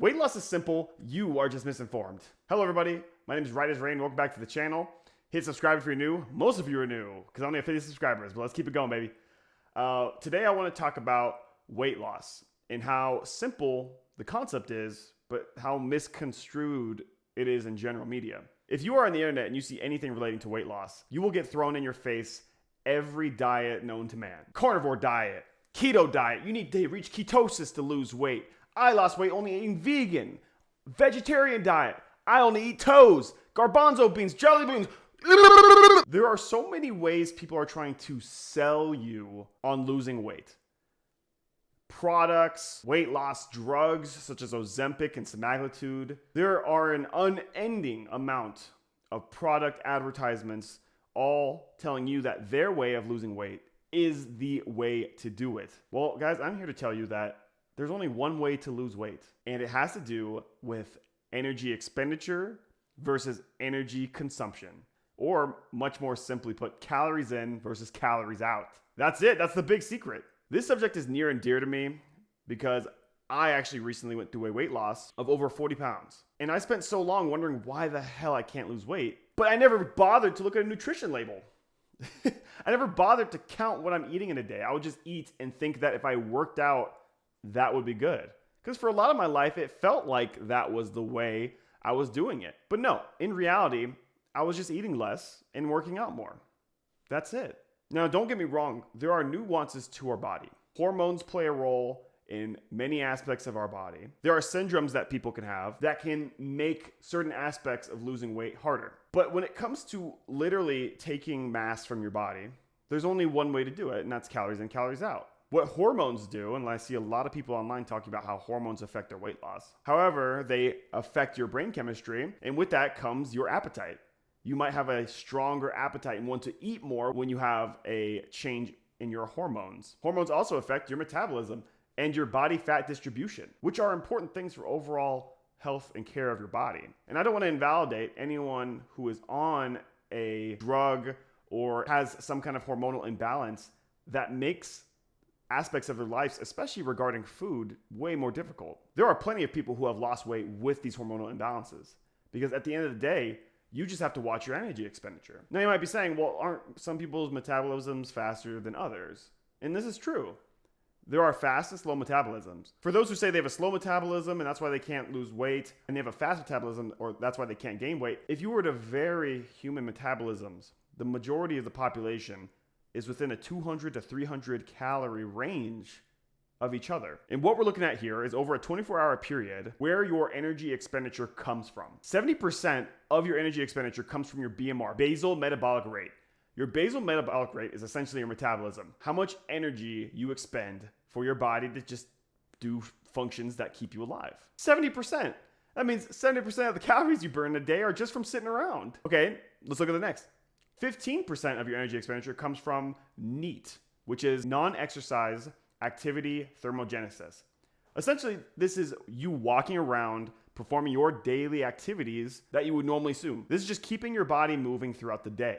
Weight loss is simple. You are just misinformed. Hello, everybody. My name is Right as Rain. Welcome back to the channel. Hit subscribe if you're new. Most of you are new because I only have 50 subscribers, but let's keep it going, baby. Today, I want to talk about weight loss and how simple the concept is, but how misconstrued it is in general media. If you are on the internet and you see anything relating to weight loss, you will get thrown in your face every diet known to man. Carnivore diet, keto diet. You need to reach ketosis to lose weight. I lost weight only eating vegan. Vegetarian diet. I only eat toes, garbanzo beans, jelly beans. There are so many ways people are trying to sell you on losing weight. Products, weight loss drugs such as Ozempic and semaglutide. There are an unending amount of product advertisements all telling you that their way of losing weight is the way to do it. Well, guys, I'm here to tell you that there's only one way to lose weight, and it has to do with energy expenditure versus energy consumption, or much more simply put, calories in versus calories out. That's it. That's the big secret. This subject is near and dear to me because I actually recently went through a weight loss of over 40 pounds. And I spent so long wondering why the hell I can't lose weight, but I never bothered to look at a nutrition label. I never bothered to count what I'm eating in a day. I would just eat and think that if I worked out, that would be good. Because for a lot of my life, it felt like that was the way I was doing it. But no, in reality, I was just eating less and working out more. That's it. Now, don't get me wrong. There are nuances to our body. Hormones play a role in many aspects of our body. There are syndromes that people can have that can make certain aspects of losing weight harder. But when it comes to literally taking mass from your body, there's only one way to do it, and that's calories in, calories out. What hormones do, and I see a lot of people online talking about how hormones affect their weight loss. However, they affect your brain chemistry, and with that comes your appetite. You might have a stronger appetite and want to eat more when you have a change in your hormones. Hormones also affect your metabolism and your body fat distribution, which are important things for overall health and care of your body. And I don't want to invalidate anyone who is on a drug or has some kind of hormonal imbalance that makes aspects of their lives, especially regarding food, way more difficult. There are plenty of people who have lost weight with these hormonal imbalances because at the end of the day, you just have to watch your energy expenditure. Now you might be saying, well, aren't some people's metabolisms faster than others? And this is true. There are fast and slow metabolisms. For those who say they have a slow metabolism and that's why they can't lose weight, and they have a fast metabolism or that's why they can't gain weight, if you were to vary human metabolisms, the majority of the population is within a 200 to 300 calorie range of each other. And what we're looking at here is over a 24-hour period where your energy expenditure comes from. 70% of your energy expenditure comes from your BMR, basal metabolic rate. Your basal metabolic rate is essentially your metabolism. How much energy you expend for your body to just do functions that keep you alive. 70%. That means 70% of the calories you burn a day are just from sitting around. Okay, let's look at the next. 15% of your energy expenditure comes from NEAT, which is non-exercise activity thermogenesis. Essentially, this is you walking around performing your daily activities that you would normally assume. This is just keeping your body moving throughout the day.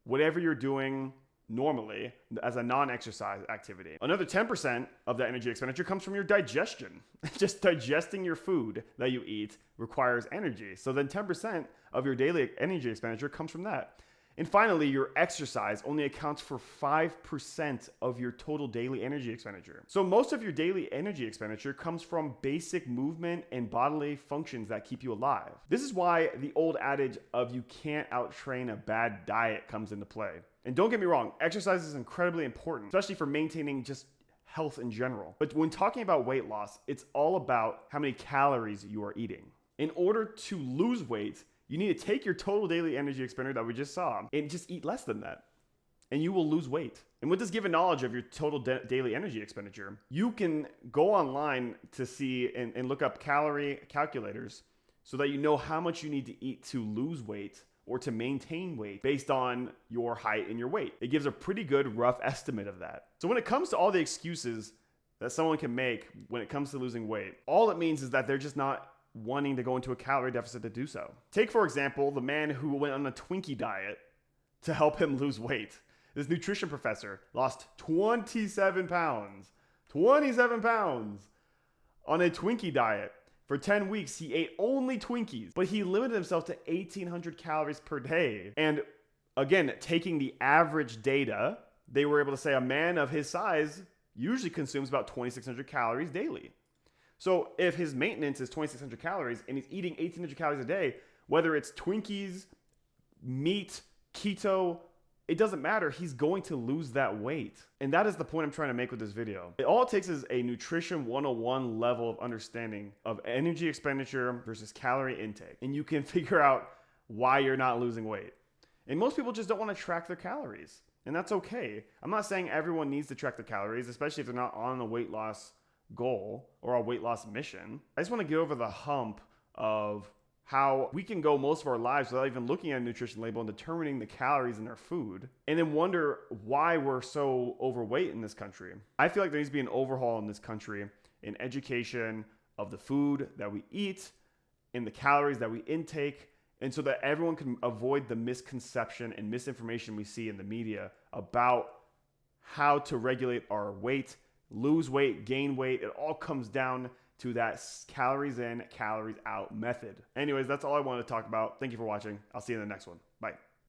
Whatever you're doing normally as a non-exercise activity. Another 10% of that energy expenditure comes from your digestion. Just digesting your food that you eat requires energy. So then 10% of your daily energy expenditure comes from that. And finally, your exercise only accounts for 5% of your total daily energy expenditure. So most of your daily energy expenditure comes from basic movement and bodily functions that keep you alive. This is why the old adage of you can't outtrain a bad diet comes into play. And don't get me wrong, exercise is incredibly important, especially for maintaining just health in general. But when talking about weight loss, it's all about how many calories you are eating. In order to lose weight, you need to take your total daily energy expenditure that we just saw and just eat less than that. And you will lose weight. And with this given knowledge of your total daily energy expenditure, you can go online to see and look up calorie calculators so that you know how much you need to eat to lose weight or to maintain weight based on your height and your weight. It gives a pretty good rough estimate of that. So when it comes to all the excuses that someone can make when it comes to losing weight, all it means is that they're just not wanting to go into a calorie deficit to do so. Take, for example, the man who went on a Twinkie diet to help him lose weight. This nutrition professor lost 27 pounds on a Twinkie diet. For 10 weeks, he ate only Twinkies, but he limited himself to 1,800 calories per day. And again, taking the average data, they were able to say a man of his size usually consumes about 2,600 calories daily. So if his maintenance is 2,600 calories and he's eating 1,800 calories a day, whether it's Twinkies, meat, keto, it doesn't matter. He's going to lose that weight. And that is the point I'm trying to make with this video. All it takes is a nutrition 101 level of understanding of energy expenditure versus calorie intake. And you can figure out why you're not losing weight. And most people just don't want to track their calories. And that's okay. I'm not saying everyone needs to track their calories, especially if they're not on a weight loss goal or a weight loss mission. I just want to get over the hump of how we can go most of our lives without even looking at a nutrition label and determining the calories in our food, and then wonder why we're so overweight in this country. I feel like there needs to be an overhaul in this country in education of the food that we eat, in the calories that we intake, and so that everyone can avoid the misconception and misinformation we see in the media about how to regulate our weight, lose weight, gain weight. It all comes down to that calories in, calories out method. Anyways, that's all I wanted to talk about. Thank you for watching. I'll see you in the next one. Bye.